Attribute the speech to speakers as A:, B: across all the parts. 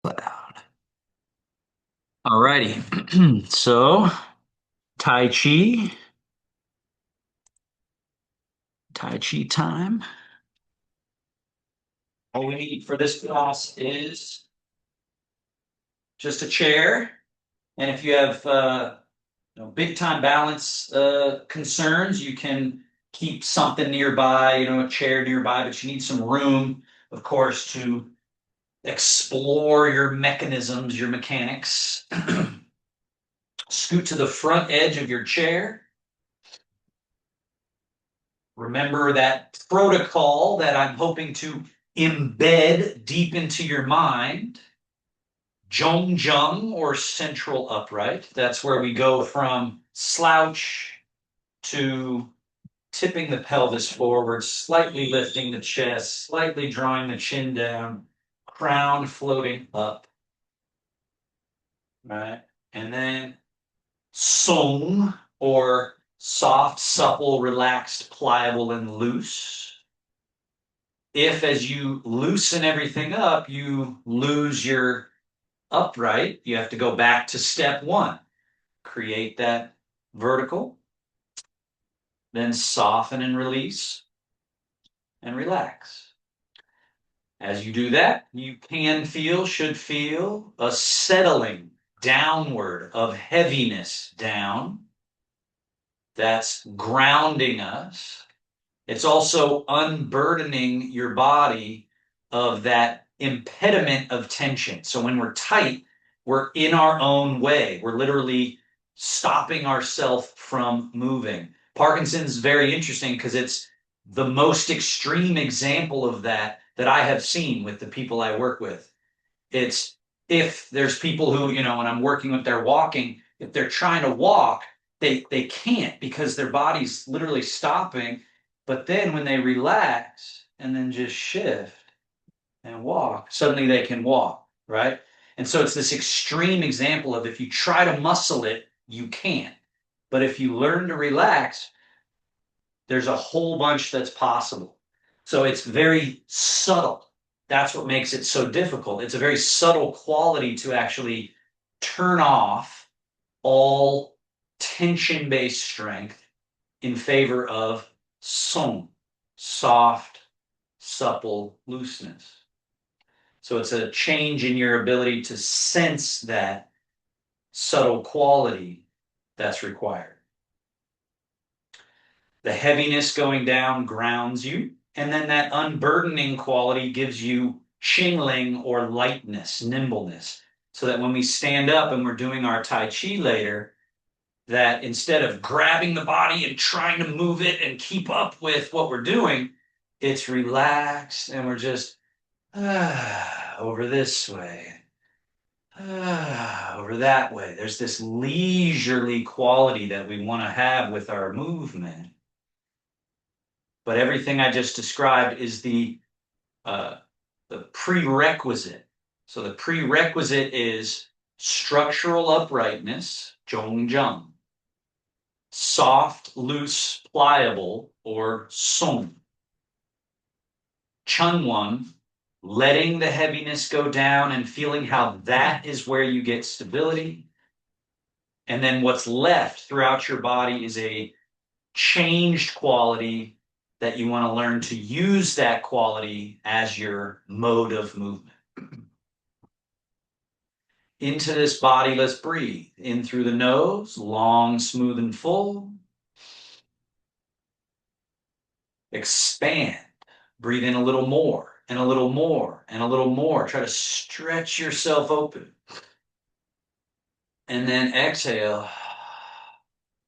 A: Cloud. Alrighty. So, Tai Chi, Tai Chi time. All we need for this class is just a chair. And if you have big time balance concerns, you can keep something nearby, a chair nearby, but you need some room, of course, to explore your mechanisms, your mechanics. Scoot to the front edge of your chair. Remember that protocol that I'm hoping to embed deep into your mind. Zhong or central upright. That's where we go from slouch to tipping the pelvis forward, slightly lifting the chest, slightly drawing the chin down, crown floating up. Right. And then song, or soft, supple, relaxed, pliable, and loose. If as you loosen everything up, you lose your upright, you have to go back to step one. Create that vertical, then soften and release and relax. As you do that, you should feel a settling downward of heaviness down. That's grounding us. It's also unburdening your body of that impediment of tension. So when we're tight, we're in our own way. We're literally stopping ourselves from moving. Parkinson's is very interesting because it's the most extreme example of that I have seen with the people I work with. It's if there's people who, when I'm working with their walking, if they're trying to walk, they can't because their body's literally stopping. But then when they relax and then just shift and walk, suddenly they can walk, right? And so it's this extreme example of if you try to muscle it, you can't. But if you learn to relax, there's a whole bunch that's possible. So it's very subtle. That's what makes it so difficult. It's a very subtle quality to actually turn off all tension based strength in favor of song, soft, supple looseness. So it's a change in your ability to sense that subtle quality that's required. The heaviness going down grounds you, and then that unburdening quality gives you chingling or lightness, nimbleness, so that when we stand up and we're doing our Tai Chi later, that instead of grabbing the body and trying to move it and keep up with what we're doing, it's relaxed and we're just over this way, over that way. There's this leisurely quality that we want to have with our movement. But everything I just described is uh, the prerequisite. So the prerequisite is structural uprightness, zhong, soft, loose, pliable, or song. Chunwon, letting the heaviness go down and feeling how that is where you get stability. And then what's left throughout your body is a changed quality that you want to learn to use that quality as your mode of movement. Into this body, let's breathe. In through the nose, long, smooth, and full. Expand. Breathe in a little more, and a little more, and a little more. Try to stretch yourself open. And then exhale.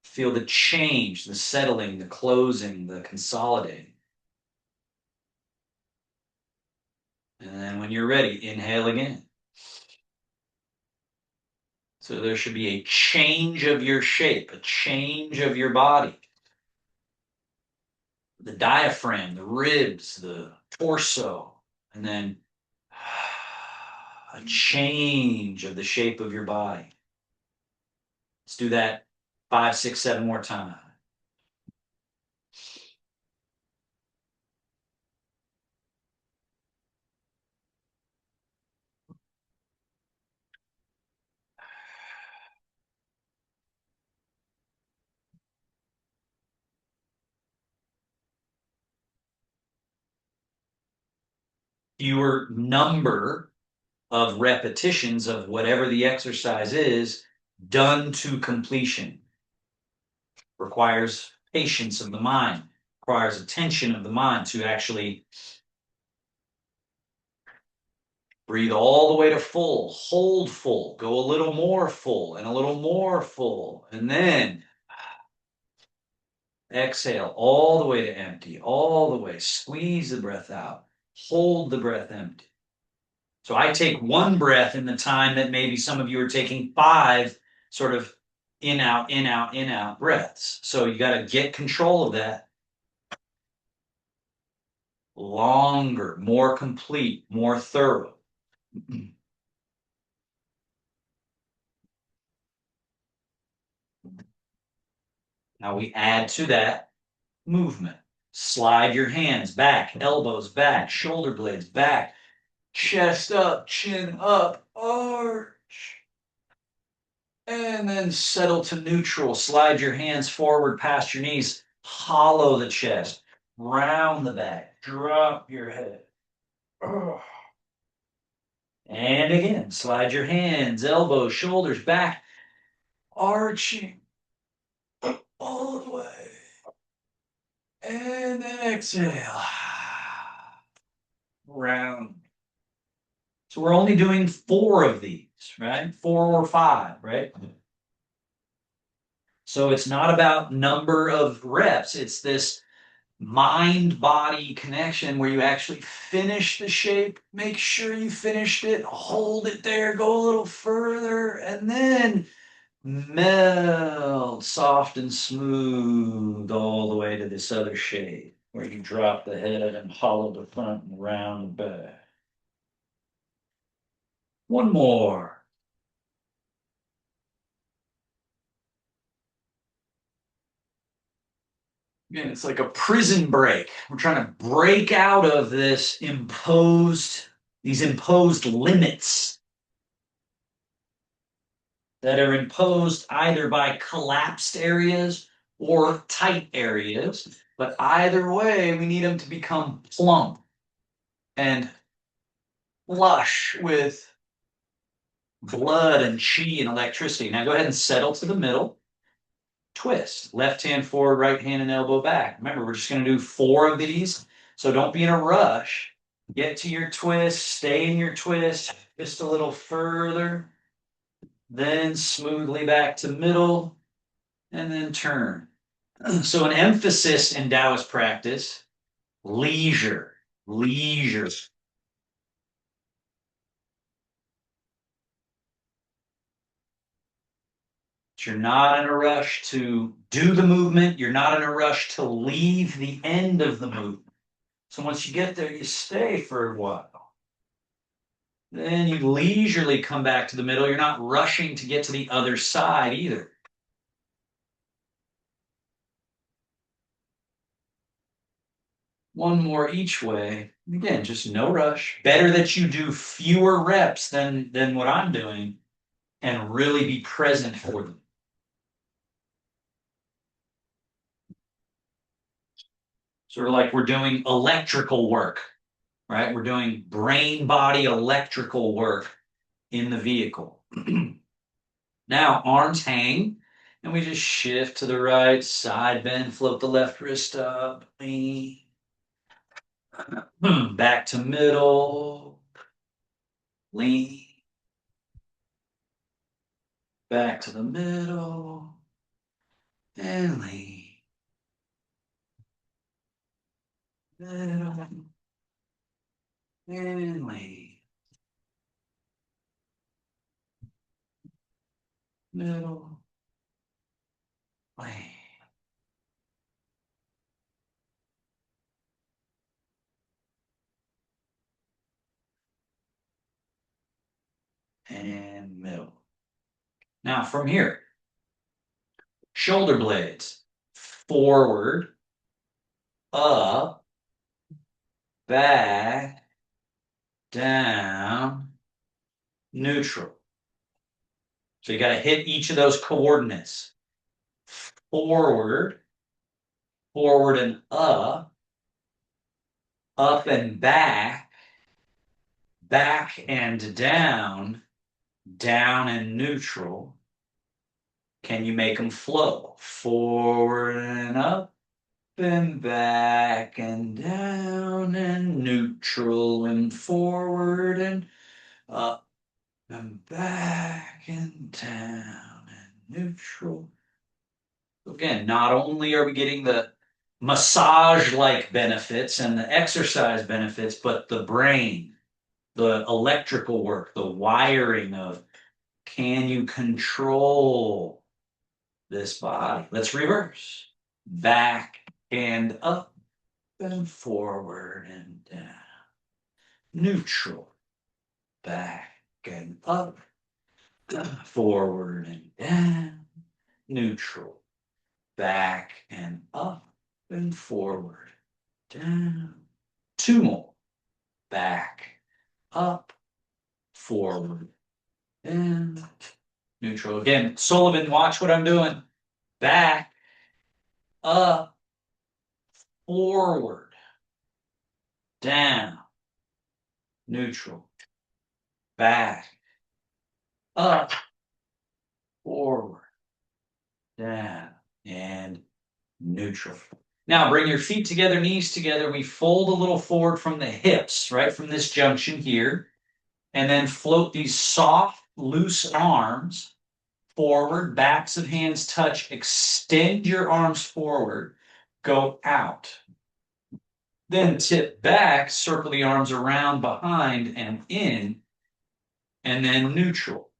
A: Feel the change, the settling, the closing, the consolidating. And then when you're ready, inhale again. So there should be a change of your shape, a change of your body. The diaphragm, the ribs, the torso, and then a change of the shape of your body. Let's do that 5, 6, 7 more times. fewer number of repetitions of whatever the exercise is done to completion. Requires patience of the mind, requires attention of the mind to actually breathe all the way to full, hold full, go a little more full and a little more full, and then exhale all the way to empty, all the way, squeeze the breath out, hold the breath empty. So I take one breath in the time that maybe some of you are taking five sort of in, out, in, out, in, out breaths. So you got to get control of that. Longer, more complete, more thorough. Now we add to that movement. Slide your hands back, elbows back, shoulder blades back, chest up, chin up, arch. And then settle to neutral. Slide your hands forward past your knees. Hollow the chest. Round the back. Drop your head. And again, slide your hands, elbows, shoulders back. Arching all the way. And then exhale. Round. So we're only doing 4 of these, right? 4 or 5, right? So it's not about number of reps. It's this mind-body connection where you actually finish the shape, make sure you finished it, hold it there, go a little further, and then melt soft and smooth all the way to this other shape where you drop the head and hollow the front and round the back. One more. Again, it's like a prison break. We're trying to break out of these imposed limits that are imposed either by collapsed areas or tight areas. But either way, we need them to become plump and flush with blood and chi and electricity. Now go ahead and settle to the middle. Twist. Left hand forward, right hand and elbow back. Remember, we're just going to do 4 of these. So don't be in a rush. Get to your twist. Stay in your twist. Just a little further. Then smoothly back to middle. And then turn. So an emphasis in Taoist practice, leisure. Leisure. You're not in a rush to do the movement. You're not in a rush to leave the end of the movement. So once you get there, you stay for a while. Then you leisurely come back to the middle. You're not rushing to get to the other side either. One more each way. Again, just no rush. Better that you do fewer reps than what I'm doing and really be present for them. Sort of like we're doing electrical work, right? We're doing brain body electrical work in the vehicle. Now, arms hang, and we just shift to the right, side bend, float the left wrist up, lean. Back to middle, lean. Back to the middle, and lean. Middle, and lean. Middle, lean. And middle. Now from here, shoulder blades, forward, up, back, down, neutral. So you got to hit each of those coordinates. Forward, forward and up and back, back and down, down and neutral. Can you make them flow? Forward and up and back and down and neutral and forward and up and back and down and neutral. Again, not only are we getting the massage-like benefits and the exercise benefits, but the brain, the electrical work, the wiring of can you control this body? Let's reverse. Back and up and forward and down. Neutral. Back and up, forward and down. Neutral. Back and up and forward, down. Two more. Back, up, forward, and neutral. Again, Sullivan, watch what I'm doing. Back, up, forward, down, neutral. Back, up, forward, down, and neutral. Now bring your feet together, knees together. We fold a little forward from the hips, right from this junction here, and then float these soft, loose arms forward, backs of hands touch, extend your arms forward, go out. Then tip back, circle the arms around, behind, and in, and then neutral.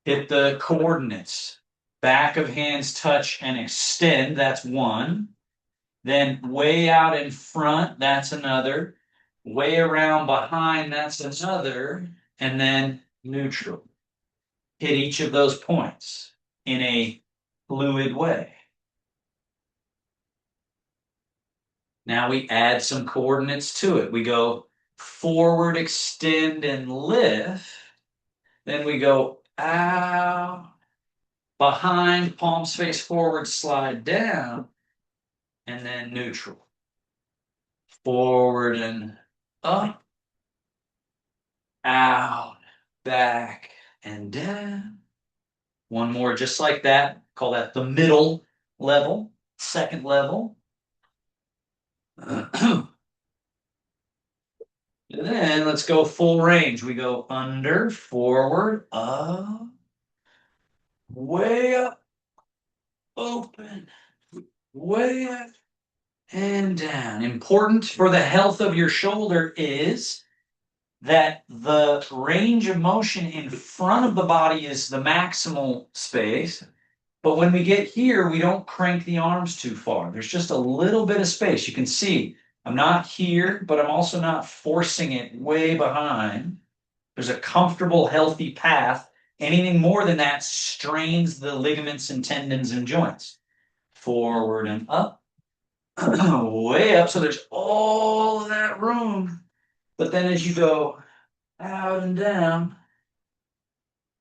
A: Hit the coordinates. Back of hands touch and extend, that's one. Then way out in front, that's another. Way around behind, that's another. And then neutral. Hit each of those points in a fluid way. Now we add some coordinates to it. We go forward, extend, and lift. Then we go out, behind, palms face forward, slide down, and then neutral. Forward and up, out, back, and down. One more just like that. Call that the middle level, second level. And then let's go full range. We go under, forward, up, way up, open, way up, and down. Important for the health of your shoulder is that the range of motion in front of the body is the maximal space. But when we get here, we don't crank the arms too far. There's just a little bit of space. You can see I'm not here, but I'm also not forcing it way behind. There's a comfortable, healthy path. Anything more than that strains the ligaments and tendons and joints. Forward and up, way up. So there's all of that room. But then as you go out and down,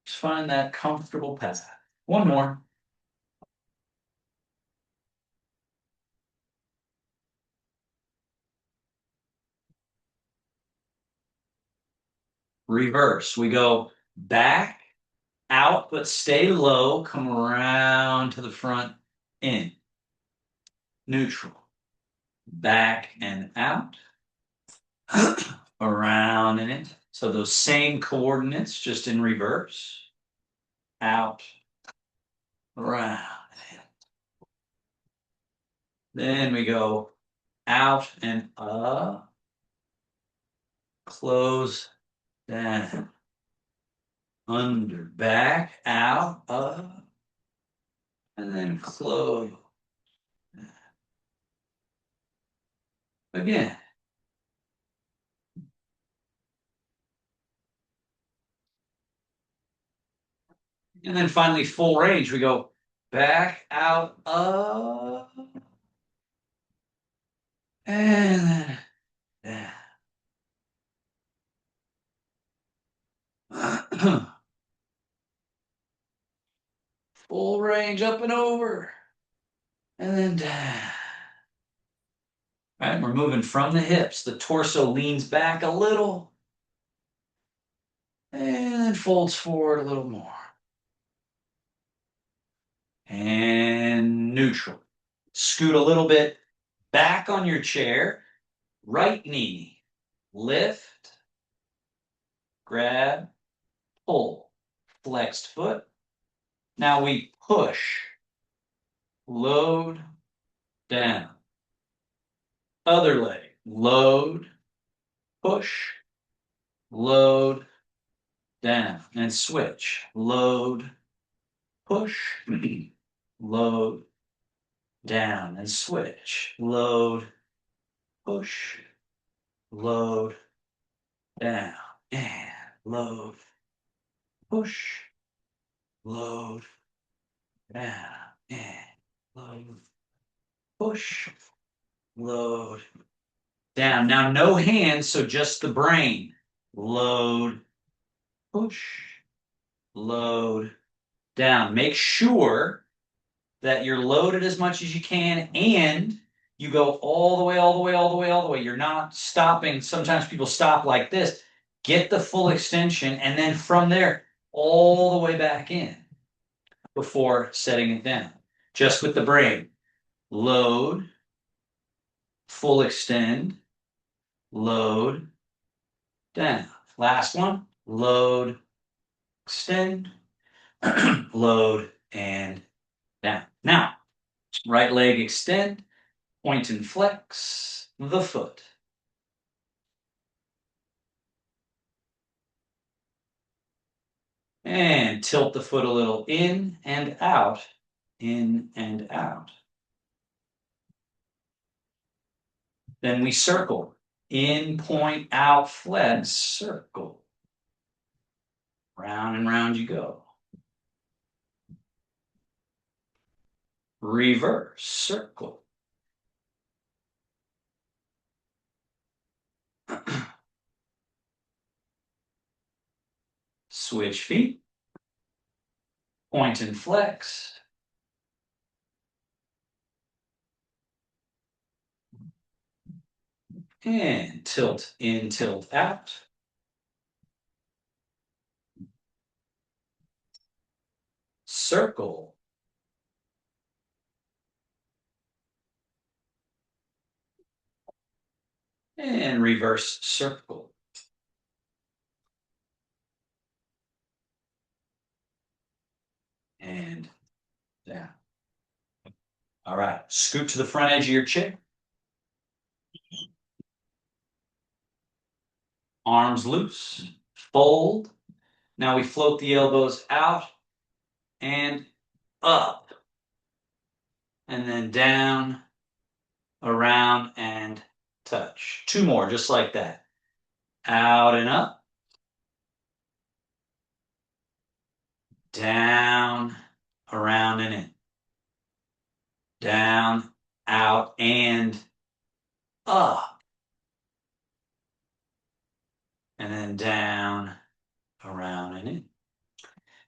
A: just find that comfortable path. One more. Reverse. We go back, out, but stay low. Come around to the front, in. Neutral. Back and out. Around and in. So those same coordinates, just in reverse. Out, around, and in. Then we go out and up. Close, down. Under, back, out, up. And then close. Again. And then finally, full range. We go back, out, up, and then down. Full range up and over, and then down. Right? We're moving from the hips. The torso leans back a little and folds forward a little more. And neutral. Scoot a little bit back on your chair. Right knee. Lift. Grab. Pull. Flexed foot. Now we push. Load. Down. Other leg. Load. Push. Load. Down. And switch. Load. Push. Load. Down. And switch. Load. Push. Load. Down. And load. Push. Load. Down. And load. Push. Load. Down. Now no hands, so just the brain. Load. Push. Load. Down. Make sure that you're loaded as much as you can and you go all the way, all the way, all the way, all the way. You're not stopping. Sometimes people stop like this. Get the full extension and then from there, all the way back in before setting it down. Just with the brain. Load, full extend, load, down. Last one. Load, extend, load, and down. Now, right leg extend, point and flex the foot. And tilt the foot a little in and out, in and out. Then we circle. In, point, out, flex, circle. Round and round you go. Reverse, circle. Switch feet. Point and flex. And tilt in, tilt out. Circle. And reverse circle. And down. All right, scoot to the front edge of your chair. Arms loose. Fold. Now we float the elbows out and up. And then down, around, and touch. Two more, just like that. Out and up. Down, around, and in. Down, out, and up. And then down, around, and in.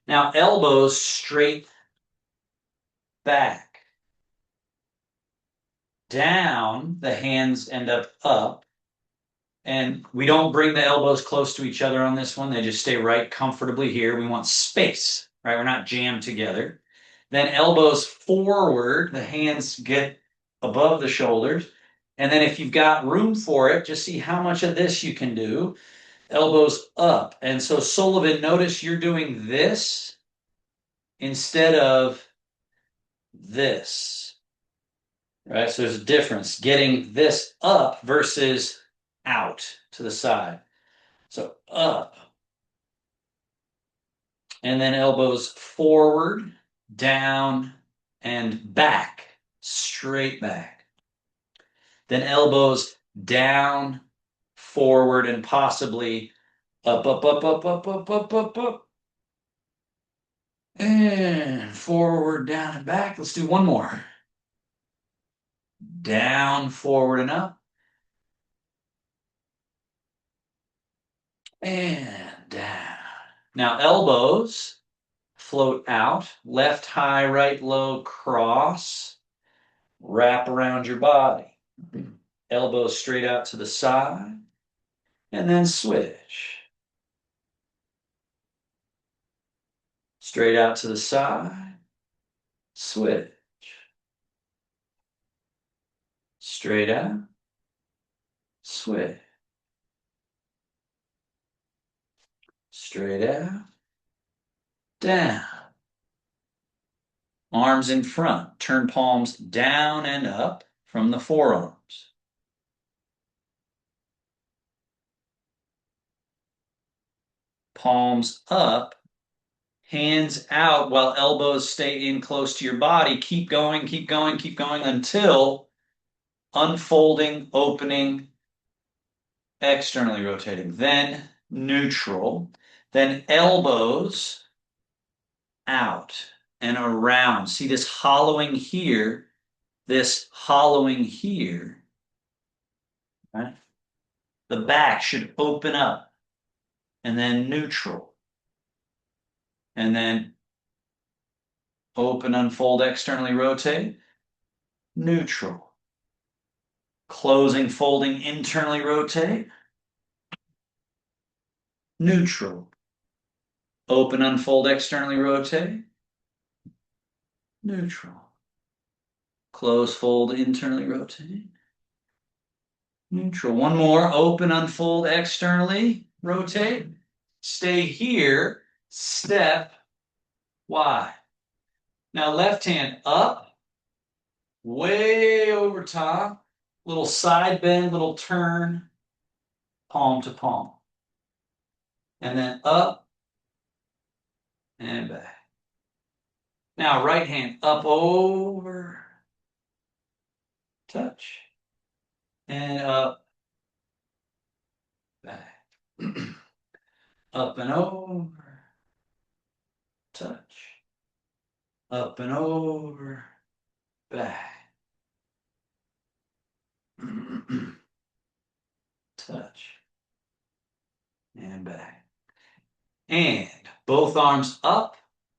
A: Now, elbows straight back. Down, the hands end up. And we don't bring the elbows close to each other on this one. They just stay right comfortably here. We want space, right? We're not jammed together. Then elbows forward. The hands get above the shoulders. And then if you've got room for it, just see how much of this you can do. Elbows up. And so Sullivan, notice you're doing this instead of this. Right? So there's a difference. Getting this up versus out to the side. So up. And then elbows forward, down, and back. Straight back. Then elbows down, forward, and possibly up, up, up, up, up, up, up, up, up. And forward, down, and back. Let's do one more. Down, forward, and up. And down. Now elbows float out. Left high, right low, cross. Wrap around your body. Elbows straight out to the side, and then switch. Straight out to the side, switch. Straight out, switch. Straight out, down. Arms in front. Turn palms down and up from the forearms. Palms up, hands out while elbows stay in close to your body. Keep going, keep going, keep going until unfolding, opening, externally rotating. Then neutral. Then elbows out and around. See this hollowing here, this hollowing here. Right? The back should open up, and then neutral. And then open, unfold, externally rotate, neutral. Closing, folding, internally rotate, neutral. Open, unfold, externally rotate, neutral. Close, fold, internally rotate, neutral. One more, open, unfold, externally rotate. Stay here, step wide. Now left hand up, way over top, little side bend, little turn, palm to palm. And then up and back. Now right hand up over, touch, and up, back. Up and over, touch, up and over, back. Touch, and back. And both arms up,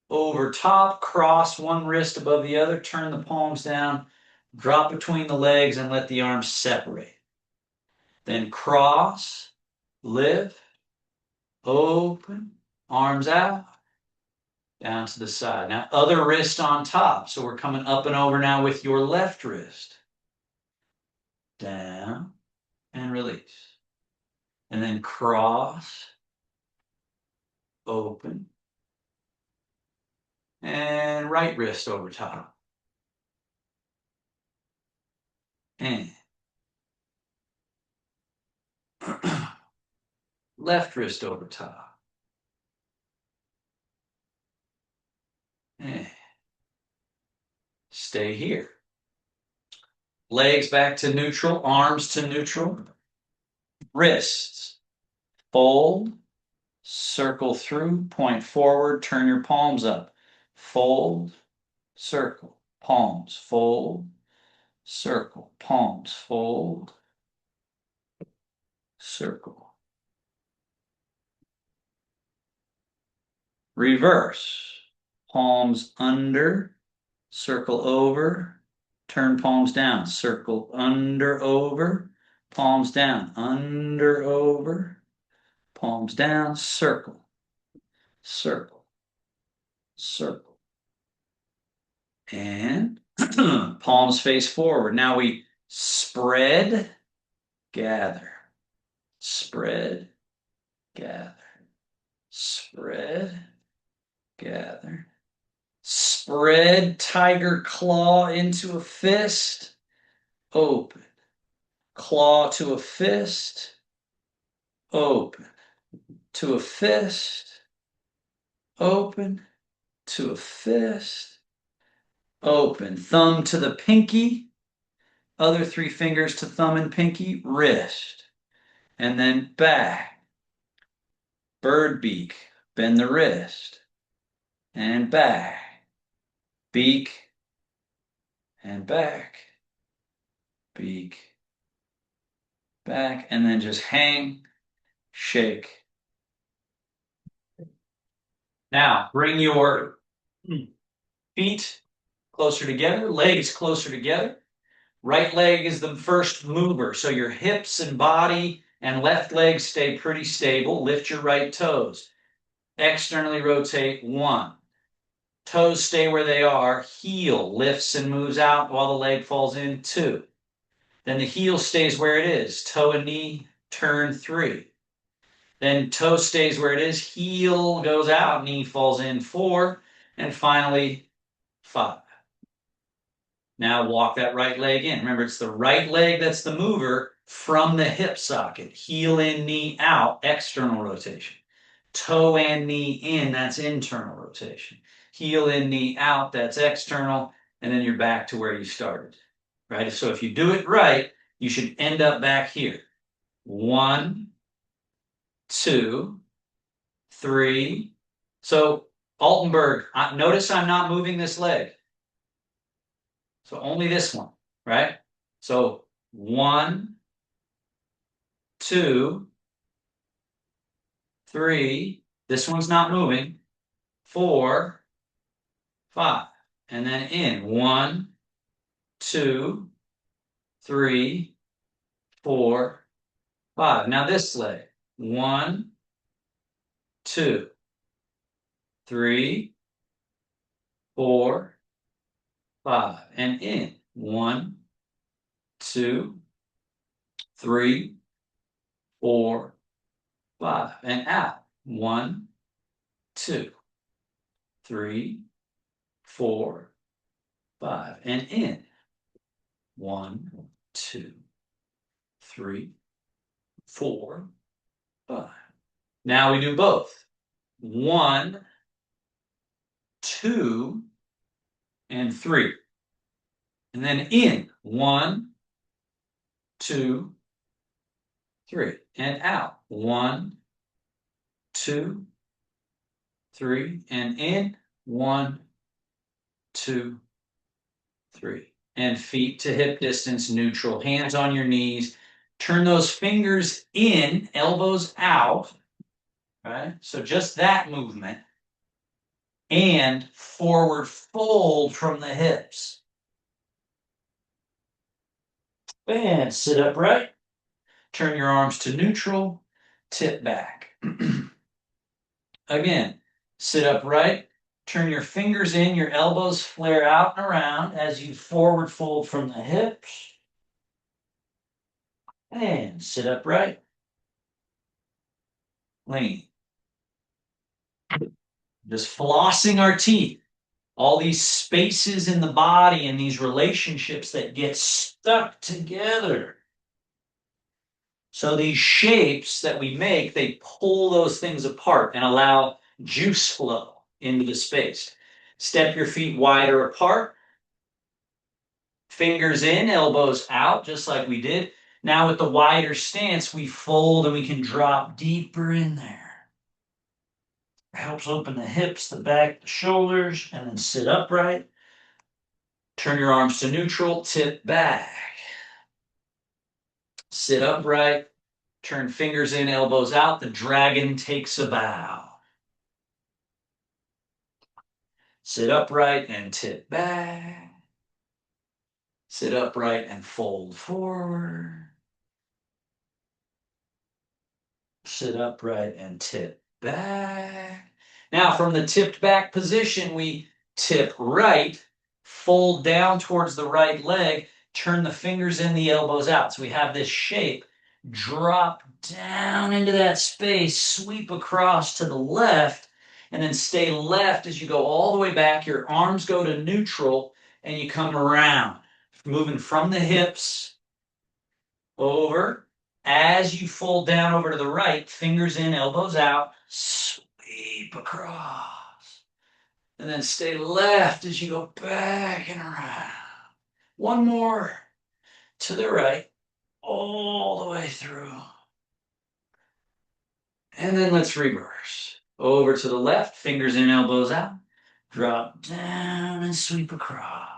A: over top, cross one wrist above the other, turn the palms down, drop between the legs and let the arms separate. Then cross, lift, open, arms out, down to the side. Now other wrist on top. So we're coming up and over now with your left wrist. Down and release. And then cross, open, and right wrist over top. And left wrist over top. And stay here. Legs back to neutral, arms to neutral. Wrists, fold, circle through, point forward, turn your palms up. Fold, circle, palms, fold, circle, palms, fold, circle. Reverse, palms under, circle over, turn palms down, circle under, over, palms down, under, over, palms down, circle, circle, circle. And palms face forward. Now we spread, gather, spread, gather, spread, gather. Spread tiger claw into a fist, open. Claw to a fist, open. To a fist, open. To a fist, open. Thumb to the pinky, other three fingers to thumb and pinky, wrist. And then back. Bird beak, bend the wrist. And back. Beak, and back, beak, back, and then just hang, shake. Now, bring your feet closer together, legs closer together. Right leg is the first mover. So your hips and body and left leg stay pretty stable. Lift your right toes. Externally rotate 1. Toes stay where they are. Heel lifts and moves out while the leg falls in 2. Then the heel stays where it is. Toe and knee turn 3. Then toe stays where it is. Heel goes out. Knee falls in 4. And finally 5. Now walk that right leg in. Remember, it's the right leg that's the mover from the hip socket. Heel in, knee out, external rotation. Toe and knee in, that's internal rotation. Heel in, knee out, that's external. And then you're back to where you started. Right? So if you do it right, you should end up back here. 1, 2, 3. So Altenberg, notice I'm not moving this leg. So only this one, right? So 1, 2, 3. This one's not moving. 4, 5. And then in 1, 2, 3, 4, 5. Now this leg. 1, 2, 3, 4, 5. And in 1, 2, 3, 4, 5. And out. 1, 2, 3, 4, 5. And in 1, 2, 3, 4, 5. Now we do both. 1, 2, and 3. And then in 1, 2, 3. And out. 1, 2, 3. And in 1, 2, 3. And feet to hip distance neutral. Hands on your knees. Turn those fingers in, elbows out. Right? So just that movement. And forward fold from the hips. And sit upright. Turn your arms to neutral. Tip back. Again, sit upright. Turn your fingers in. Your elbows flare out and around as you forward fold from the hips. And sit upright. Lean. Just flossing our teeth. All these spaces in the body and these relationships that get stuck together. So these shapes that we make, they pull those things apart and allow juice flow into the space. Step your feet wider apart. Fingers in, elbows out, just like we did. Now with the wider stance, we fold and we can drop deeper in there. It helps open the hips, the back, the shoulders, and then sit upright. Turn your arms to neutral, tip back. Sit upright, turn fingers in, elbows out. The dragon takes a bow. Sit upright and tip back. Sit upright and fold forward. Sit upright and tip back. Now from the tipped back position, we tip right, fold down towards the right leg, turn the fingers in, the elbows out. So we have this shape. Drop down into that space, sweep across to the left, and then stay left as you go all the way back. Your arms go to neutral, and you come around, moving from the hips over. As you fold down over to the right, fingers in, elbows out, sweep across. And then stay left as you go back and around. One more to the right, all the way through. And then let's reverse. Over to the left, fingers in, elbows out. Drop down and sweep across.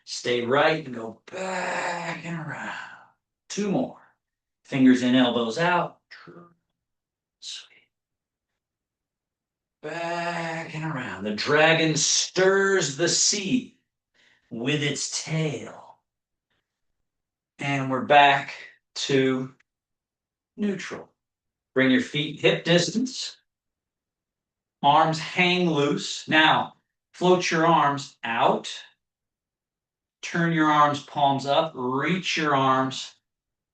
A: Stay right and go back and around. 2 more. Fingers in, elbows out. Sweep. Back and around. The dragon stirs the sea with its tail. And we're back to neutral. Bring your feet hip distance. Arms hang loose. Now, float your arms out. Turn your arms palms up. Reach your arms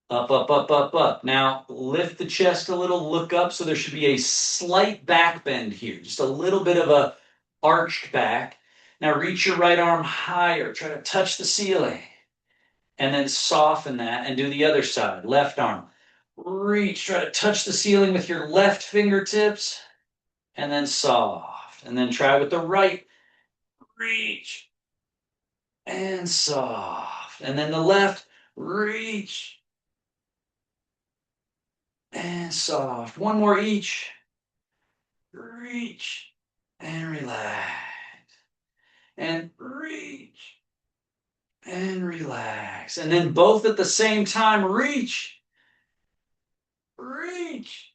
A: up, up, up, up, up. Now, lift the chest a little. Look up. So there should be a slight back bend here. Just a little bit of a arched back. Now, reach your right arm higher. Try to touch the ceiling. And then soften that and do the other side. Left arm. Reach. Try to touch the ceiling with your left fingertips. And then soft. And then try with the right. Reach. And soft. And then the left. Reach. And soft. One more each. Reach. And relax. And reach. And relax. And then both at the same time. Reach. Reach.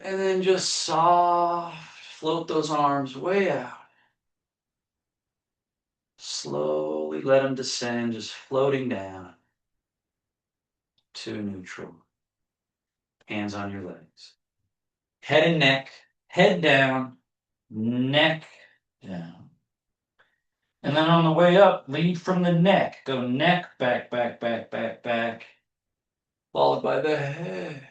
A: And then just soft. Float those arms way out. Slowly let them descend, just floating down to neutral. Hands on your legs. Head and neck, head down, neck down. And then on the way up, lead from the neck. Go neck, back, back, back, back, back. Followed by the head.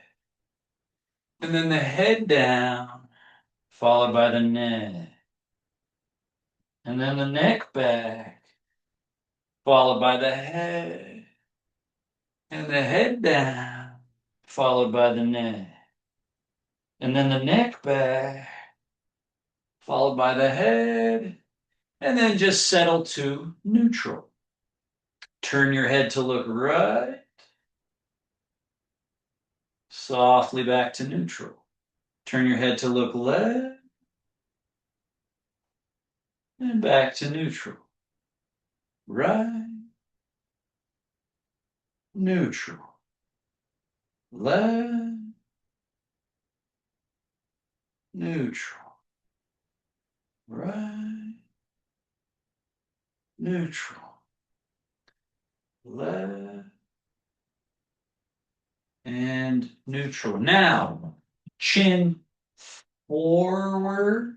A: And then the head down, followed by the neck. And then the neck back, followed by the head. And the head down, followed by the neck. And then the neck back, followed by the head. And then just settle to neutral. Turn your head to look right. Softly back to neutral. Turn your head to look left. And back to neutral. Right. Neutral. Left. Neutral. Right. Neutral. Left. And neutral. Now, chin forward,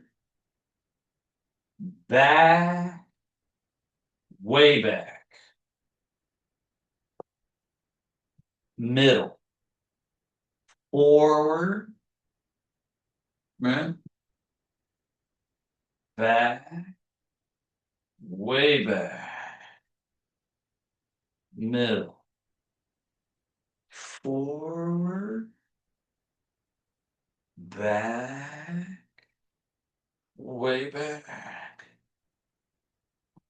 A: back, way back, middle, forward, right, back, way back, middle, forward, back, way back,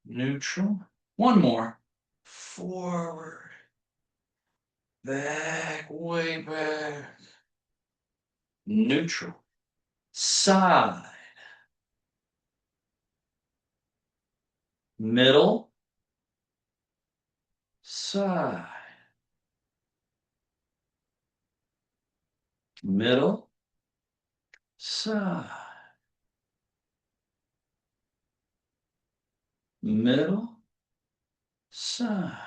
A: neutral. One more, forward, back, way back, neutral. Side, middle, side, middle, side, middle, side,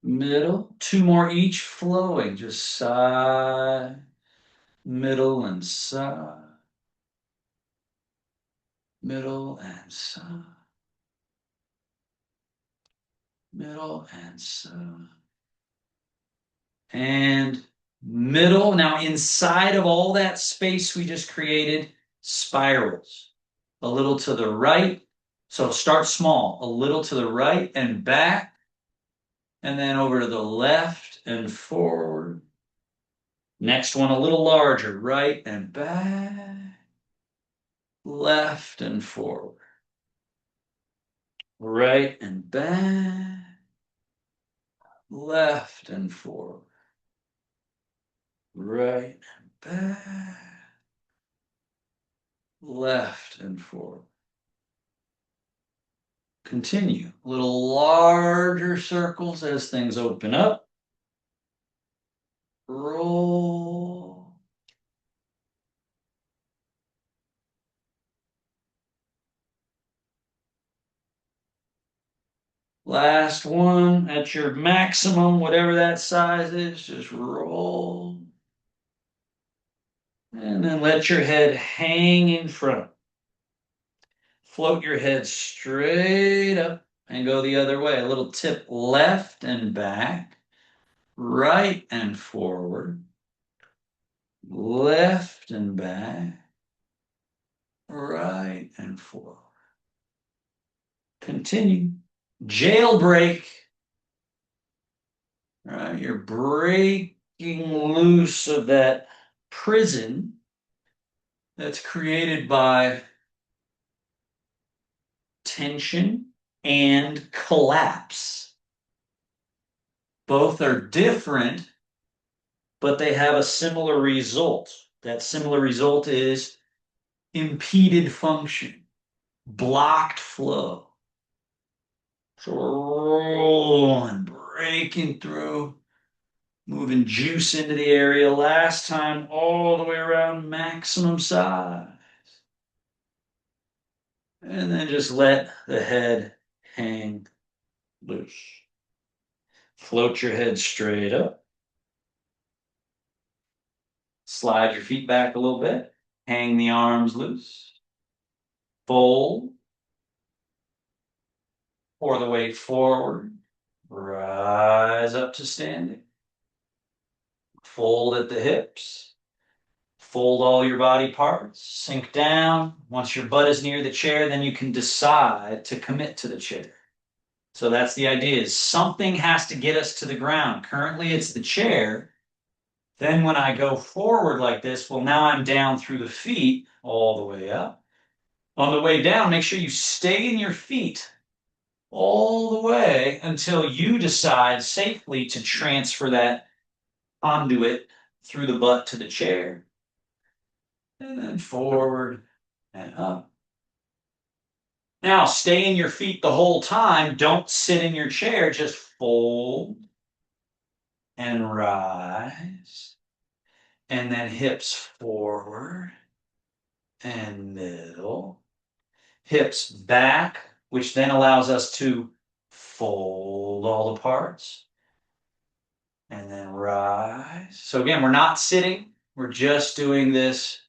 A: middle. Two more each flowing, just side, middle, and side, middle, and side, middle, and side, and middle. Now, inside of all that space we just created, spirals. A little to the right. So start small, a little to the right and back, and then over to the left and forward. Next one a little larger, right and back, left and forward, right and back, left and forward, right and back, left and forward. Continue. Little larger circles as things open up. Roll. Last one at your maximum, whatever that size is, just roll. And then let your head hang in front. Float your head straight up and go the other way. A little tip left and back, right and forward, left and back, right and forward. Continue. Jailbreak. Right, you're breaking loose of that prison that's created by tension and collapse. Both are different, but they have a similar result. That similar result is impeded function, blocked flow. So we're rolling, breaking through, moving juice into the area. Last time, all the way around maximum size. And then just let the head hang loose. Float your head straight up. Slide your feet back a little bit. Hang the arms loose. Fold. Pour the weight forward. Rise up to standing. Fold at the hips. Fold all your body parts. Sink down. Once your butt is near the chair, then you can decide to commit to the chair. So that's the idea, is something has to get us to the ground. Currently, it's the chair. Then when I go forward like this, well, now I'm down through the feet all the way up. On the way down, make sure you stay in your feet all the way until you decide safely to transfer that conduit through the butt to the chair. And then forward and up. Now, stay in your feet the whole time. Don't sit in your chair. Just fold and rise. And then hips forward and middle. Hips back, which then allows us to fold all the parts. And then rise. So again, we're not sitting. We're just doing this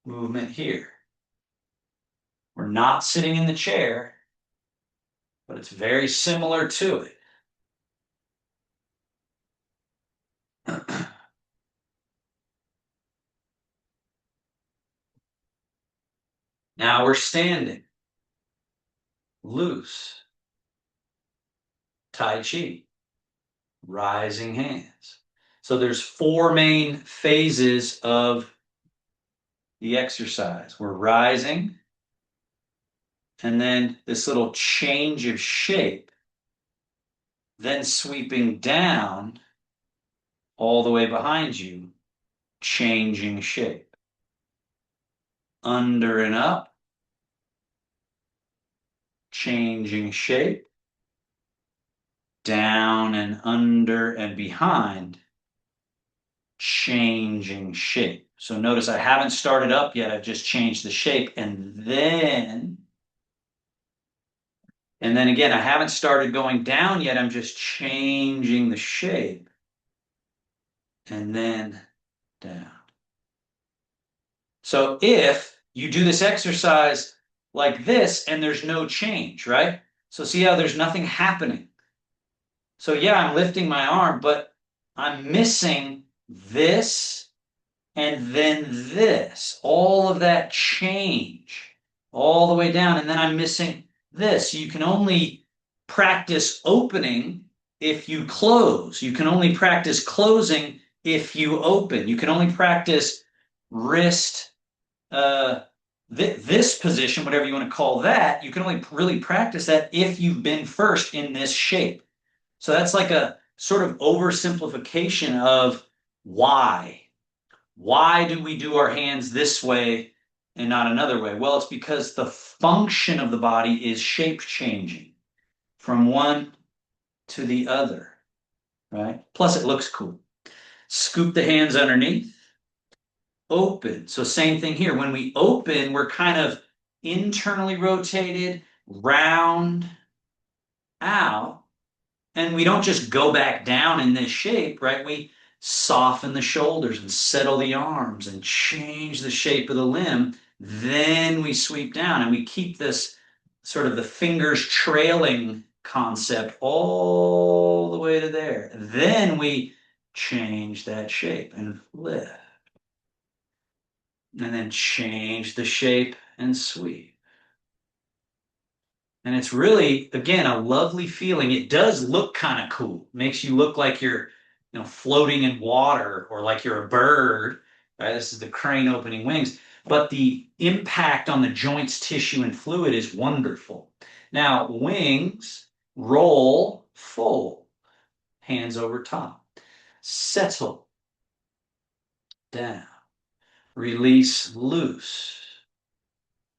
A: movement here. We're not sitting in the chair, but it's very similar to it. Now we're standing. Loose. Tai Chi. Rising hands. So there's 4 main phases of the exercise. We're rising, and then this little change of shape, then sweeping down all the way behind you, changing shape. Under and up, changing shape. Down and under and behind, changing shape. So notice I haven't started up yet. I've just changed the shape. And then again, I haven't started going down yet. I'm just changing the shape. And then down. So if you do this exercise like this and there's no change, right? So see how there's nothing happening. So yeah, I'm lifting my arm, but I'm missing this and then this. All of that change all the way down. And then I'm missing this. You can only practice opening if you close. You can only practice closing if you open. You can only practice wrist, this position, whatever you want to call that. You can only really practice that if you've been first in this shape. So that's like a sort of oversimplification of why. Why do we do our hands this way and not another way? Well, it's because the function of the body is shape changing from one to the other, right? Plus it looks cool. Scoop the hands underneath. Open. So same thing here. When we open, we're kind of internally rotated, round, out. And we don't just go back down in this shape, right? We soften the shoulders and settle the arms and change the shape of the limb. Then we sweep down and we keep this sort of the fingers trailing concept all the way to there. Then we change that shape and lift. And then change the shape and sweep. And it's really, again, a lovely feeling. It does look kind of cool. Makes you look like you're, floating in water or like you're a bird, right? This is the crane opening wings. But the impact on the joints, tissue, and fluid is wonderful. Now, wings, roll, fold, hands over top, settle down, release, loose,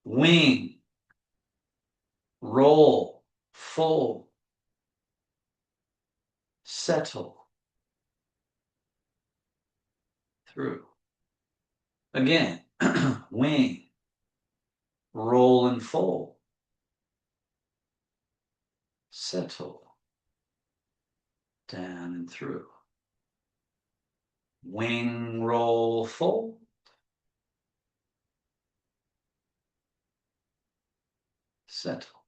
A: wing, roll, fold, settle through. Again, wing, roll and fold, settle down and through. Wing, roll, fold, settle.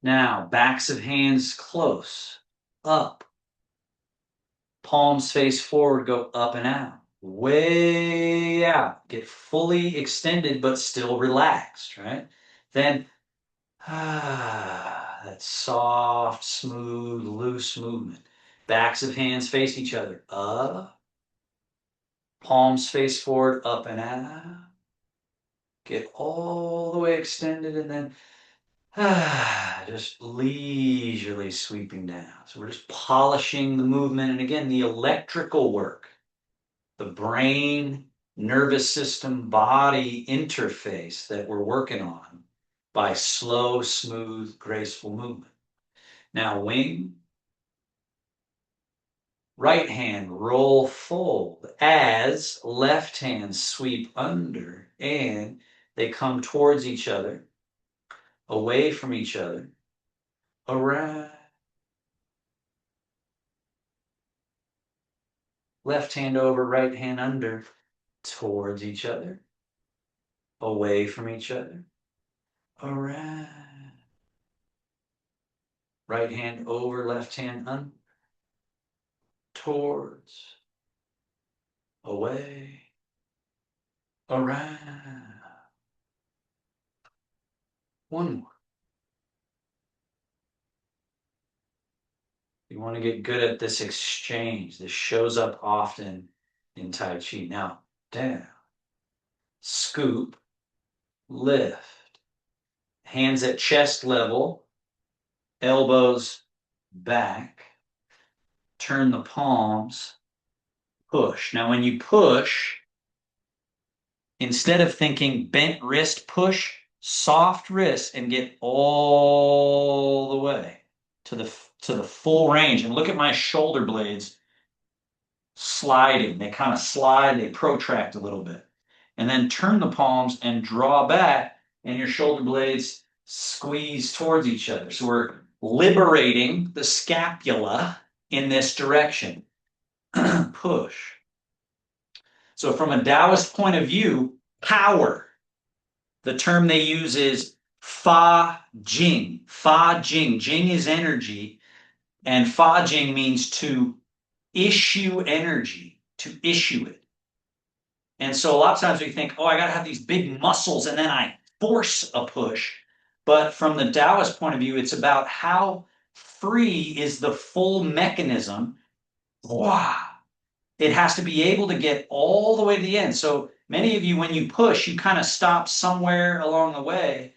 A: Now, backs of hands close, up. Palms face forward, go up and out. Way out. Get fully extended, but still relaxed, right? Then, that soft, smooth, loose movement. Backs of hands face each other. Up. Palms face forward, up and out. Get all the way extended and then just leisurely sweeping down. So we're just polishing the movement. And again, the electrical work, the brain, nervous system, body interface that we're working on by slow, smooth, graceful movement. Now, wing, right hand, roll, fold, as left hand sweep under, and they come towards each other, away from each other, around. Left hand over, right hand under, towards each other, away from each other, around. Right hand over, left hand under, towards, away, around. One more. You want to get good at this exchange. This shows up often in Tai Chi. Now, down, scoop, lift, hands at chest level, elbows back, turn the palms, push. Now, when you push, instead of thinking bent wrist push, soft wrist and get all the way to the full range. And look at my shoulder blades sliding. They kind of slide, they protract a little bit. And then turn the palms and draw back, and your shoulder blades squeeze towards each other. So we're liberating the scapula in this direction. Push. So from a Taoist point of view, power, the term they use is fa jing. Fa jing. Jing is energy, and fa jing means to issue energy, to issue it. And so a lot of times we think, oh, I got to have these big muscles and then I force a push. But from the Taoist point of view, it's about how free is the full mechanism. Wow. It has to be able to get all the way to the end. So many of you, when you push, you kind of stop somewhere along the way,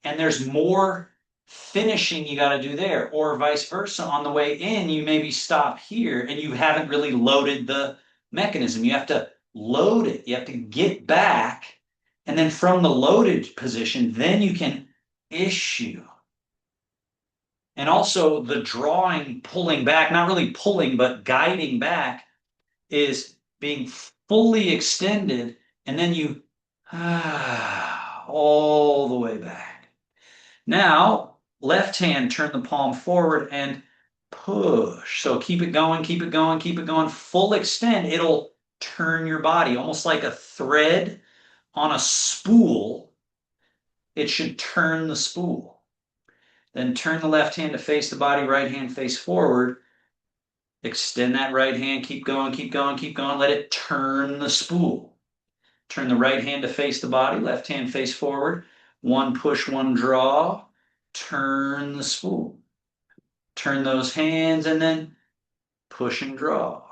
A: and there's more finishing you got to do there, or vice versa. On the way in, you maybe stop here and you haven't really loaded the mechanism. You have to load it, you have to get back, and then from the loaded position, then you can issue. And also the drawing, pulling back, not really pulling, but guiding back, is being fully extended, and then you all the way back. Now, left hand, turn the palm forward and push. So keep it going, keep it going, keep it going. Full extend. It'll turn your body almost like a thread on a spool. It should turn the spool. Then turn the left hand to face the body, right hand face forward. Extend that right hand, keep going, keep going, keep going. Let it turn the spool. Turn the right hand to face the body, left hand face forward. One push, one draw. Turn the spool. Turn those hands and then push and draw.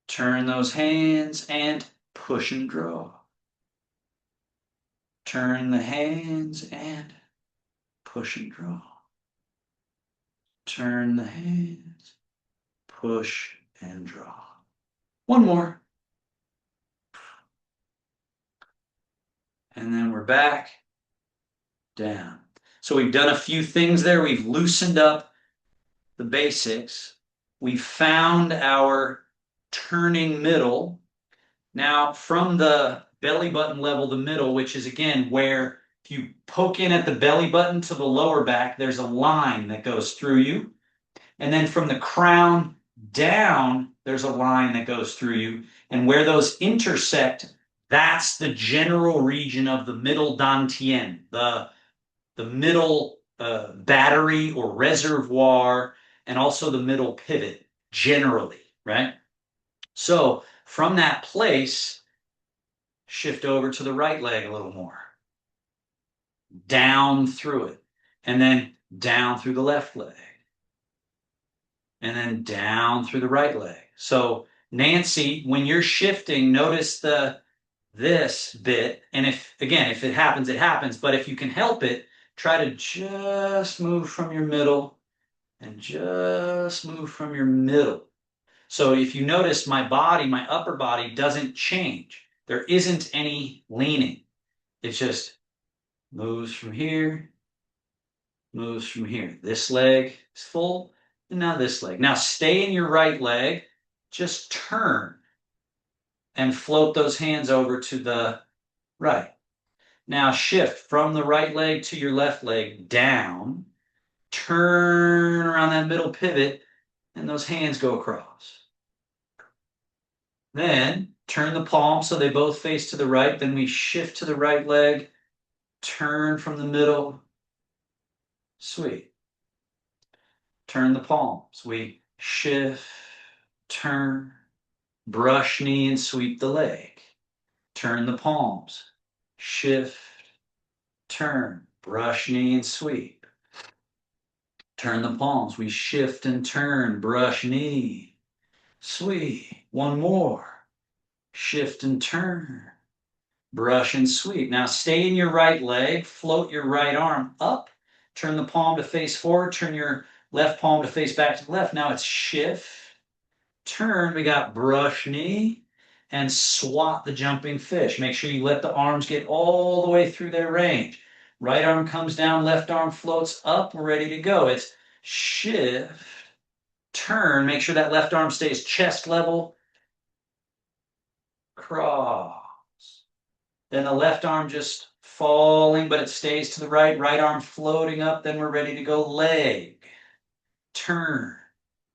A: Turn those hands and push and draw. Turn the hands and push and draw. Turn the hands, push and draw. One more. And then we're back, down. So we've done a few things there. We've loosened up the basics. We found our turning middle. Now, from the belly button level, the middle, which is again where if you poke in at the belly button to the lower back, there's a line that goes through you. And then from the crown down, there's a line that goes through you. And where those intersect, that's the general region of the middle dantian, the middle battery or reservoir, and also the middle pivot, generally, right? So from that place, shift over to the right leg a little more. Down through it. And then down through the left leg. And then down through the right leg. So Nancy, when you're shifting, notice this bit. And if it happens, it happens. But if you can help it, try to just move from your middle and just move from your middle. So if you notice, my body, my upper body doesn't change. There isn't any leaning. It just moves from here, moves from here. This leg is full, and now this leg. Now stay in your right leg, just turn and float those hands over to the right. Now shift from the right leg to your left leg, down, turn around that middle pivot, and those hands go across. Then turn the palms so they both face to the right. Then we shift to the right leg, turn from the middle, sweep. Turn the palms. We shift, turn, brush knee and sweep the leg. Turn the palms, shift, turn, brush knee and sweep. Turn the palms. We shift and turn, brush knee, sweep. One more. Shift and turn, brush and sweep. Now stay in your right leg, float your right arm up, turn the palm to face forward, turn your left palm to face back to the left. Now it's shift, turn, we got brush knee, and swat the jumping fish. Make sure you let the arms get all the way through their range. Right arm comes down, left arm floats up, we're ready to go. It's shift, turn, make sure that left arm stays chest level, cross. Then the left arm just falling, but it stays to the right. Right arm floating up. Then we're ready to go. Leg, turn,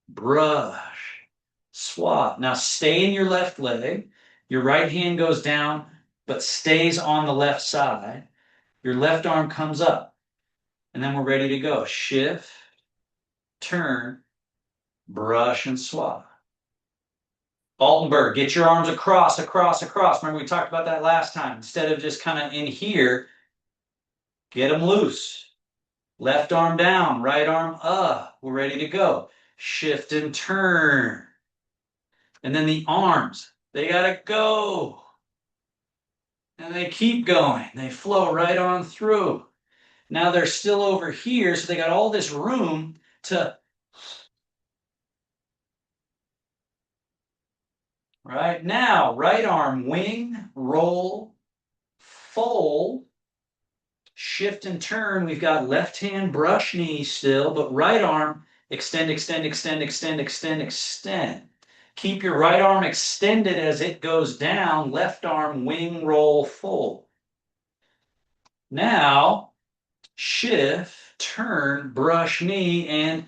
A: brush, swap. Now stay in your left leg. Your right hand goes down, but stays on the left side. Your left arm comes up. And then we're ready to go. Shift, turn, brush, and swap. Altenberg, get your arms across, across, across. Remember we talked about that last time. Instead of just kind of in here, get them loose. Left arm down, right arm up. We're ready to go. Shift and turn. And then the arms, they got to go. And they keep going. They flow right on through. Now they're still over here, so they got all this room to... Right now, right arm, wing, roll, fold, shift and turn. We've got left hand brush knee still, but right arm, extend, extend, extend, extend, extend, extend. Keep your right arm extended as it goes down. Left arm, wing, roll, fold. Now, shift, turn, brush knee, and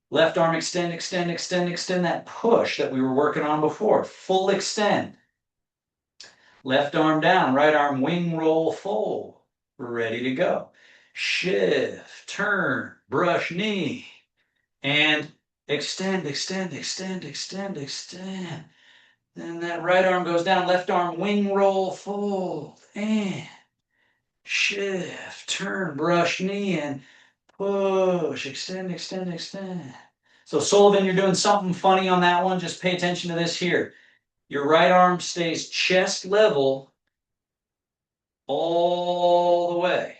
A: left arm extend, extend, extend, extend, that push that we were working on before. Full extend. Left arm down, right arm wing roll, fold. We're ready to go. Shift, turn, brush knee, and extend, extend, extend, extend, extend. Then that right arm goes down, left arm wing roll, fold, and shift, turn, brush knee, and push, extend, extend, extend. So Sullivan, you're doing something funny on that one. Just pay attention to this here. Your right arm stays chest level all the way.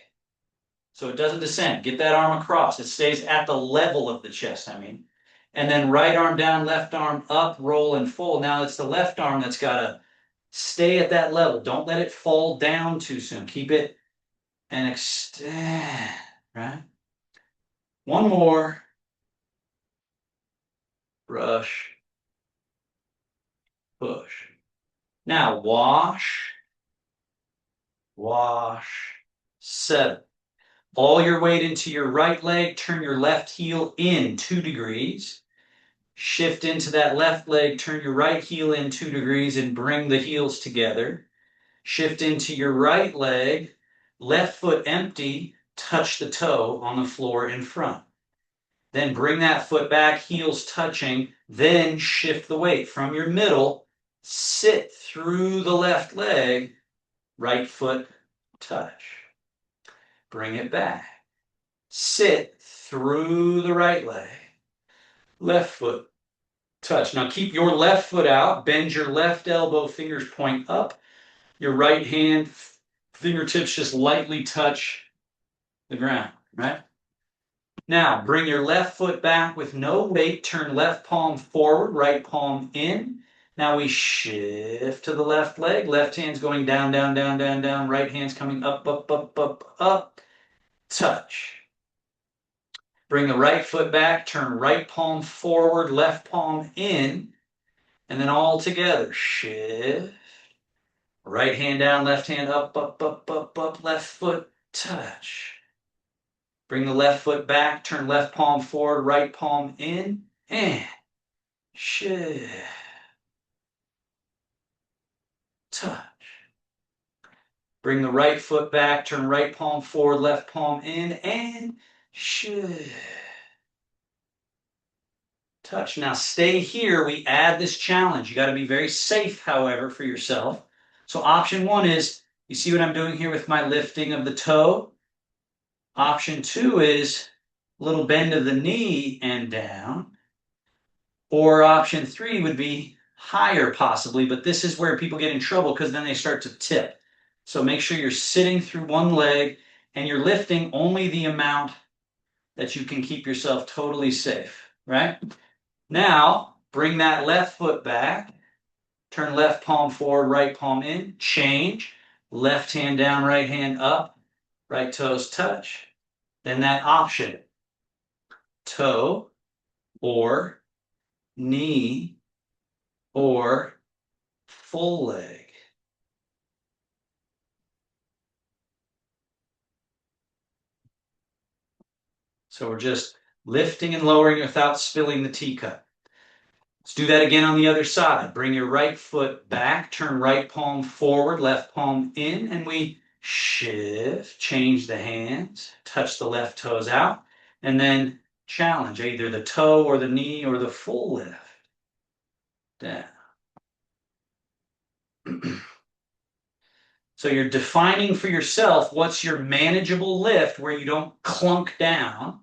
A: So it doesn't descend. Get that arm across. It stays at the level of the chest, I mean. And then right arm down, left arm up, roll, and fold. Now it's the left arm that's got to stay at that level. Don't let it fall down too soon. Keep it and extend, right? One more. Brush, push. Now wash, wash, settle. All your weight into your right leg. Turn your left heel in 2 degrees. Shift into that left leg. Turn your right heel in 2 degrees and bring the heels together. Shift into your right leg. Left foot empty. Touch the toe on the floor in front. Then bring that foot back, heels touching. Then shift the weight from your middle. Sit through the left leg. Right foot touch. Bring it back. Sit through the right leg. Left foot touch. Now keep your left foot out. Bend your left elbow, fingers point up. Your right hand, fingertips just lightly touch the ground, right? Now bring your left foot back with no weight. Turn left palm forward, right palm in. Now we shift to the left leg. Left hand's going down, down, down, down, down. Right hand's coming up, up, up, up, up. Touch. Bring the right foot back. Turn right palm forward, left palm in. And then all together. Shift. Right hand down, left hand up, up, up, up, up. Left foot touch. Bring the left foot back. Turn left palm forward, right palm in. And shift. Touch. Bring the right foot back. Turn right palm forward, left palm in. And shift. Touch. Now stay here. We add this challenge. You got to be very safe, however, for yourself. So option 1 is, you see what I'm doing here with my lifting of the toe? Option 2 is a little bend of the knee and down. Or option 3 would be higher possibly, but this is where people get in trouble because then they start to tip. So make sure you're sitting through one leg and you're lifting only the amount that you can keep yourself totally safe, right? Now, bring that left foot back. Turn left palm forward, right palm in. Change. Left hand down, right hand up. Right toes touch. Then that option. Toe or knee or full leg. So we're just lifting and lowering without spilling the teacup. Let's do that again on the other side. Bring your right foot back, turn right palm forward, left palm in, and we shift, change the hands, touch the left toes out, and then challenge either the toe or the knee or the full lift. Down. So you're defining for yourself what's your manageable lift where you don't clunk down.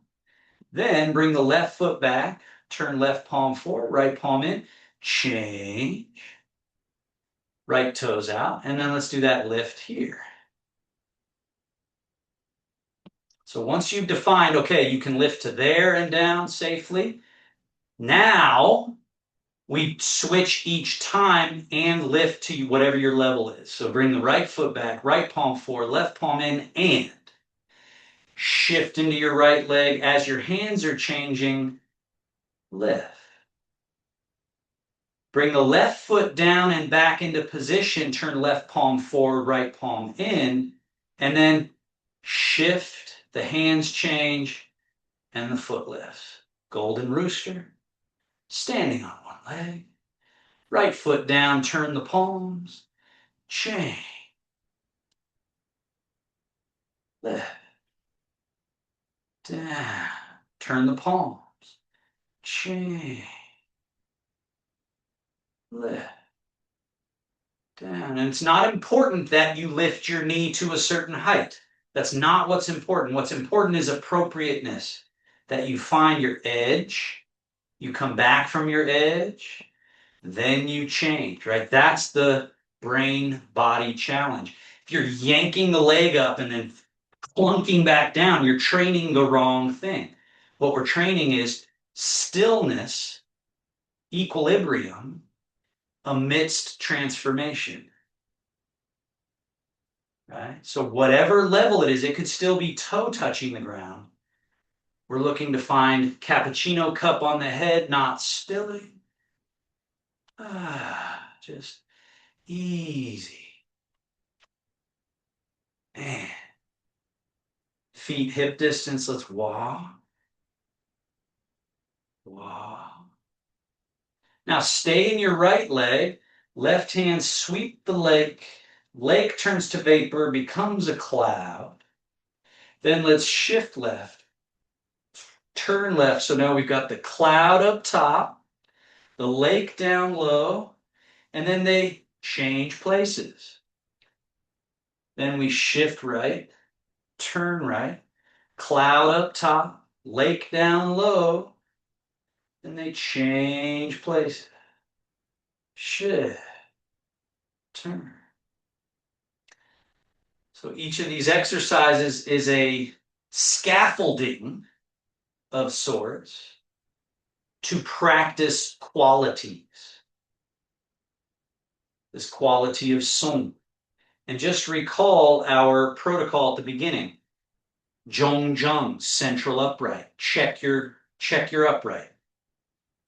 A: Then bring the left foot back, turn left palm forward, right palm in, change, right toes out, and then let's do that lift here. So once you've defined, okay, you can lift to there and down safely. Now we switch each time and lift to whatever your level is. So bring the right foot back, right palm forward, left palm in, and shift into your right leg as your hands are changing, lift. Bring the left foot down and back into position, turn left palm forward, right palm in, and then shift the hands change, and the foot lifts. Golden rooster, standing on one leg. Right foot down, turn the palms. Change. Lift. Down. Turn the palms. Change. Lift. Down. And it's not important that you lift your knee to a certain height. That's not what's important. What's important is appropriateness. That you find your edge, you come back from your edge, then you change, right? That's the brain-body challenge. If you're yanking the leg up and then plunking back down, you're training the wrong thing. What we're training is stillness, equilibrium, amidst transformation. Right? So whatever level it is, it could still be toe touching the ground. We're looking to find cappuccino cup on the head, not stilling. Just easy. Man. Feet hip distance, let's walk. Walk. Now stay in your right leg. Left hand sweep the lake. Lake turns to vapor, becomes a cloud. Then let's shift left. Turn left. So now we've got the cloud up top, the lake down low, and then they change places. Then we shift right, turn right, cloud up top, lake down low, and they change places. Shift, turn. So each of these exercises is a scaffolding of sorts to practice qualities. This quality of song. And just recall our protocol at the beginning. Zhong zheng, central upright. Check your upright.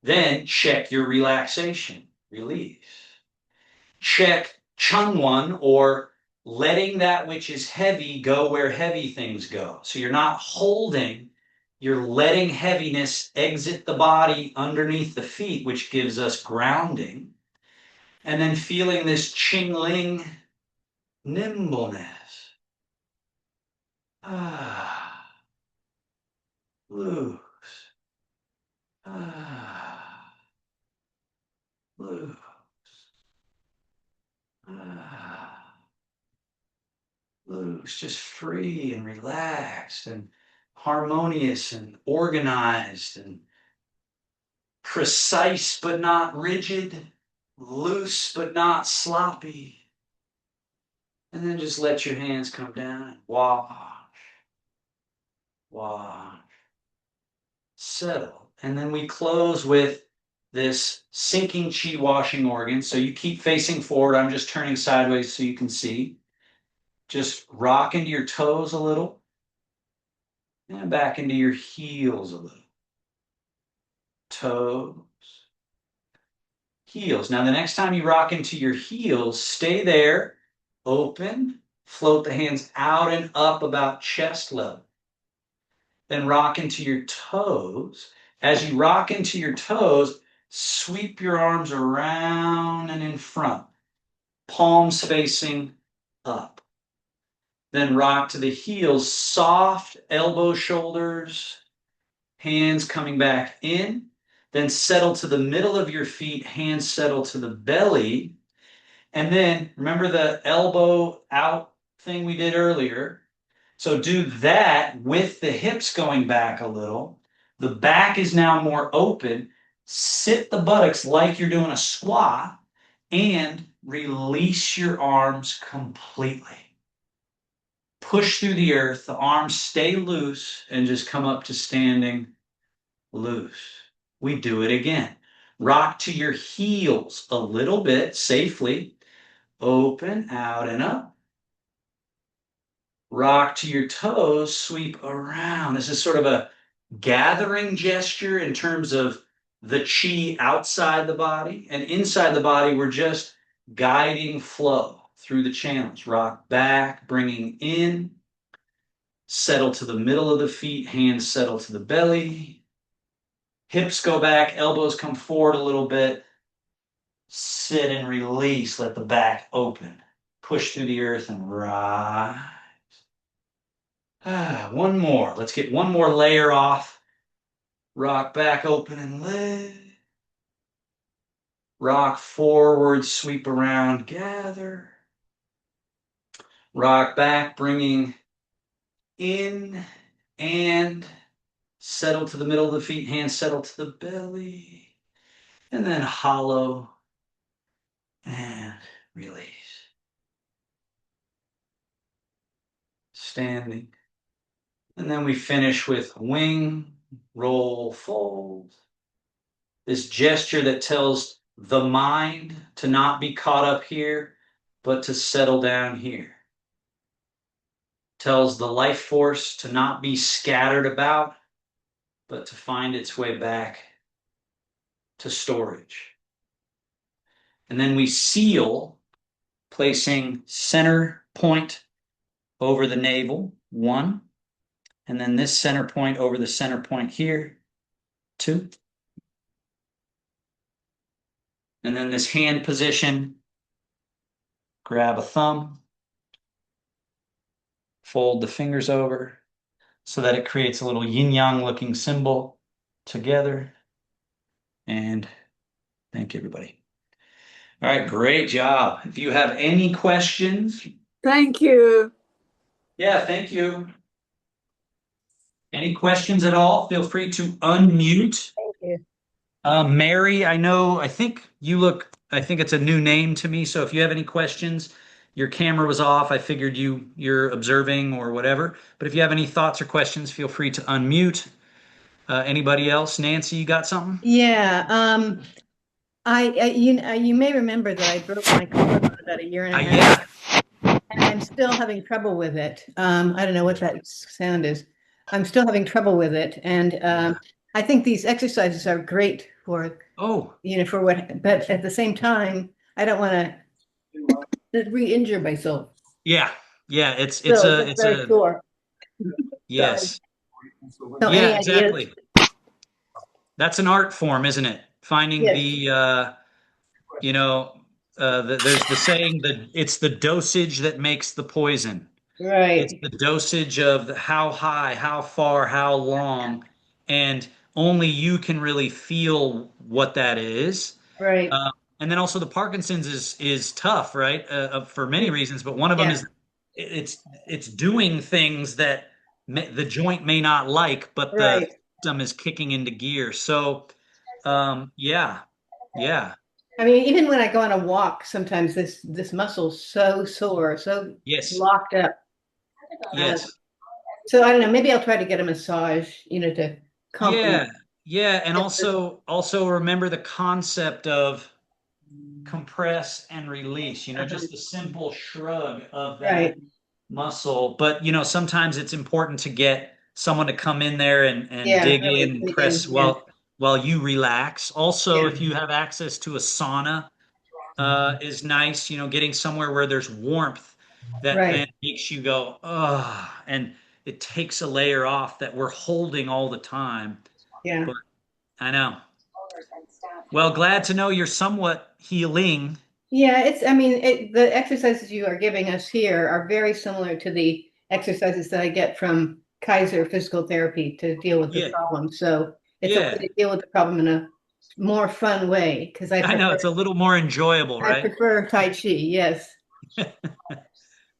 A: Then check your relaxation, release. Check changwan, or letting that which is heavy go where heavy things go. So you're not holding, you're letting heaviness exit the body underneath the feet, which gives us grounding. And then feeling this qingling nimbleness. Loose. Loose. Loose, just free and relaxed and harmonious and organized and precise but not rigid, loose but not sloppy. And then just let your hands come down and wash, wash, settle. And then we close with this sinking chi washing organ. So you keep facing forward. I'm just turning sideways so you can see. Just rock into your toes a little and back into your heels a little. Toes, heels. Now the next time you rock into your heels, stay there, open, float the hands out and up about chest level. Then rock into your toes. As you rock into your toes, sweep your arms around and in front, palms facing up. Then rock to the heels, soft elbow, shoulders, hands coming back in. Then settle to the middle of your feet, hands settle to the belly. And then remember the elbow out thing we did earlier? So do that with the hips going back a little. The back is now more open. Sit the buttocks like you're doing a squat and release your arms completely. Push through the earth, the arms stay loose, and just come up to standing loose. We do it again. Rock to your heels a little bit safely. Open, out and up. Rock to your toes, sweep around. This is sort of a gathering gesture in terms of the chi outside the body. And inside the body, we're just guiding flow through the channels. Rock back, bringing in, settle to the middle of the feet, hands settle to the belly. Hips go back, elbows come forward a little bit. Sit and release, let the back open. Push through the earth and rise. One more. Let's get one more layer off. Rock back, open and lift. Rock forward, sweep around, gather. Rock back, bringing in and settle to the middle of the feet, hands settle to the belly. And then hollow and release. Standing. And then we finish with wing, roll, fold. This gesture that tells the mind to not be caught up here, but to settle down here. Tells the life force to not be scattered about, but to find its way back to storage. And then we seal, placing center point over the navel, 1. And then this center point over the center point here, 2. And then this hand position, grab a thumb, fold the fingers over so that it creates a little yin-yang looking symbol together. And thank you, everybody. All right, great job. If you have any questions.
B: Thank you.
A: Yeah, thank you. Any questions at all? Feel free to unmute.
B: Thank you.
A: Mary, I think it's a new name to me. So if you have any questions, your camera was off. I figured you're observing or whatever. But if you have any thoughts or questions, feel free to unmute. Anybody else? Nancy, you got something?
C: Yeah. You may remember that I broke my collarbone about a year and a half.
A: Yeah.
C: And I'm still having trouble with it. I don't know what that sound is. I'm still having trouble with it. And I think these exercises are great for, for what, but at the same time, I don't want to re-injure myself.
A: Yeah. Yeah. It's
C: very sore.
A: Yes.
C: So
A: yeah, exactly. That's an art form, isn't it? Finding there's the saying that it's the dosage that makes the poison.
C: Right.
A: It's the dosage of how high, how far, how long, and only you can really feel what that is.
C: Right.
A: And then also the Parkinson's is tough, right? For many reasons, but one of them is it's doing things that the joint may not like, but the system is kicking into gear. So, yeah.
C: I mean, even when I go on a walk, sometimes this muscle's so sore, so locked up.
A: Yes.
C: So I don't know. Maybe I'll try to get a massage, to complement.
A: Yeah, and also remember the concept of compress and release. Just the simple shrug of that muscle. But sometimes it's important to get someone to come in there and dig in and press while you relax. Also, if you have access to a sauna, is nice. Getting somewhere where there's warmth that then makes you go, and it takes a layer off that we're holding all the time.
C: Yeah.
A: But I know. Well, glad to know you're somewhat healing.
C: Yeah, the exercises you are giving us here are very similar to the exercises that I get from Kaiser Physical Therapy to deal with the problem. So it's a way to deal with the problem in a more fun way, because I
A: know it's a little more enjoyable, right?
C: I prefer Tai Chi, yes.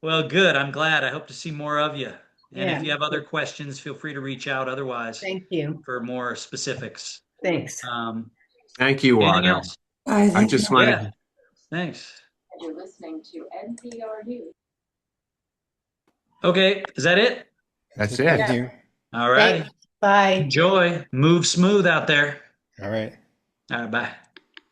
A: Well, good. I'm glad. I hope to see more of you. And if you have other questions, feel free to reach out. Otherwise,
C: thank you
A: for more specifics.
C: Thanks.
D: Thank you, Otto. I just wanted.
A: Thanks.
E: You're listening to NPR News.
A: Okay, is that it?
D: That's it.
F: Thank you.
A: All right.
C: Bye.
A: Enjoy. Move smooth out there.
F: All right.
A: All right, bye.